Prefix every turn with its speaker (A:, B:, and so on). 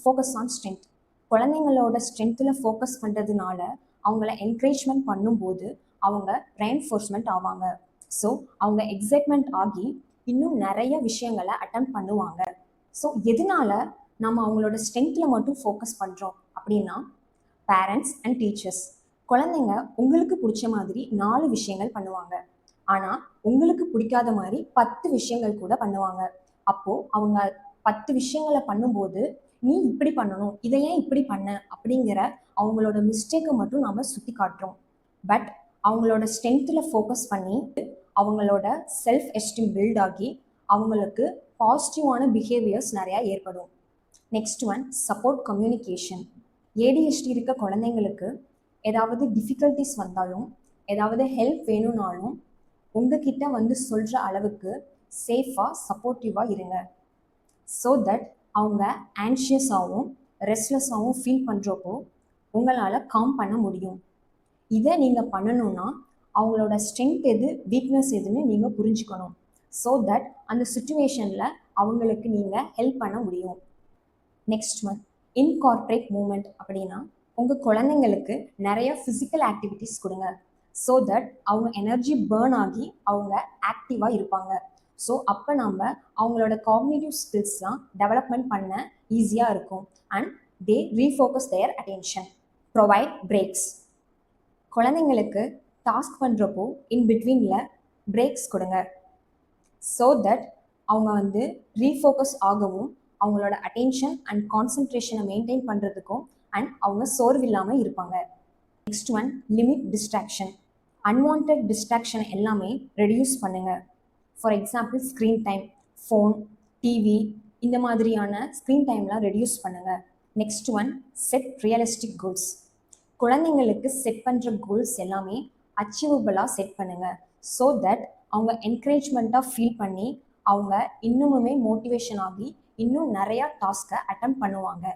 A: Focus on strength. குழந்தைங்களோட ஸ்ட்ரென்த்தில் focus பண்ணுறதுனால அவங்கள என்கரேஜ்மெண்ட் பண்ணும்போது அவங்க ரெயின்ஃபோர்ஸ்மெண்ட் ஆவாங்க. ஸோ அவங்க எக்ஸைட்மெண்ட் ஆகி இன்னும் நிறைய விஷயங்களை அட்டெம்ப்ட் பண்ணுவாங்க. ஸோ எதனால நம்ம அவங்களோட ஸ்ட்ரென்த்தில் மட்டும் ஃபோக்கஸ் பண்ணுறோம் அப்படின்னா, பேரண்ட்ஸ் அண்ட் டீச்சர்ஸ். குழந்தைங்க உங்களுக்கு பிடிச்ச மாதிரி 4 விஷயங்கள் பண்ணுவாங்க, ஆனால் உங்களுக்கு பிடிக்காத மாதிரி 10 விஷயங்கள் கூட பண்ணுவாங்க. அப்போது அவங்க 10 விஷயங்களை பண்ணும்போது நீ இப்படி பண்ணணும், இதை ஏன் இப்படி பண்ண அப்படிங்கிற அவங்களோட மிஸ்டேக்கை மட்டும் நாம் சுட்டி காட்டுறோம். பட் அவங்களோட ஸ்ட்ரென்த்தில் ஃபோக்கஸ் பண்ணி அவங்களோட செல்ஃப் எஸ்டீம் பில்ட் ஆகி அவங்களுக்கு பாசிட்டிவான பிஹேவியர்ஸ் நிறையா ஏற்படும். Next one, support communication. ADHD இருக்க குழந்தைங்களுக்கு ஏதாவது டிஃபிகல்ட்டிஸ் வந்தாலும், ஏதாவது ஹெல்ப் வேணும்னாலும் உங்ககிட்ட வந்து சொல்கிற அளவுக்கு சேஃபாக சப்போர்ட்டிவாக இருங்க. ஸோ தட் அவங்க ஆன்ஷியஸாகவும் ரெஸ்ட்லெஸ்ஸாகவும் ஃபீல் பண்ணுறப்போ உங்களால் காம் பண்ண முடியும். இதை நீங்கள் பண்ணணும்னா அவங்களோட ஸ்ட்ரென்த் எது, வீக்னஸ் எதுன்னு நீங்கள் புரிஞ்சுக்கணும். ஸோ தட் அந்த சுச்சுவேஷனில் அவங்களுக்கு நீங்கள் ஹெல்ப் பண்ண முடியும். Next one, incorporate movement. அப்படின்னா உங்கள் குழந்தைங்களுக்கு நிறைய ஃபிசிக்கல் ஆக்டிவிட்டீஸ் கொடுங்க. ஸோ தட் அவங்க எனர்ஜி பேர்ன் ஆகி அவங்க ஆக்டிவாக இருப்பாங்க. ஸோ அப்போ நம்ம அவங்களோட காக்னிட்டிவ் ஸ்கில்ஸ்லாம் டெவலப்மெண்ட் பண்ண ஈஸியாக இருக்கும் and they refocus their attention. Provide breaks. குழந்தைங்களுக்கு டாஸ்க் பண்ணுறப்போ இன் பிட்வீனில் பிரேக்ஸ் கொடுங்க. ஸோ தட் அவங்க வந்து ரீஃபோக்கஸ் ஆகவும் அவங்களோட அட்டென்ஷன் அண்ட் கான்சன்ட்ரேஷனை மெயின்டைன் பண்ணுறதுக்கும் அண்ட் அவங்க சோர்வில்லாமல் இருப்பாங்க. Next one, limit distraction. Unwanted distraction எல்லாமே ரெடியூஸ் பண்ணுங்கள். For example screen time, phone, TV, இந்த மாதிரியான ஸ்க்ரீன் டைம்லாம் ரெடியூஸ் பண்ணுங்கள். Next one, set realistic goals. குழந்தைங்களுக்கு செட் பண்ணுற கோல்ஸ் எல்லாமே அச்சீவபிளாக செட் பண்ணுங்கள். ஸோ தட் அவங்க என்கரேஜ்மெண்ட்டாக ஃபீல் பண்ணி அவங்க இன்னுமுமே மோட்டிவேஷன் ஆகி இன்னும் நிறையா டாஸ்க்கை அட்டெம்ப்ட் பண்ணுவாங்க.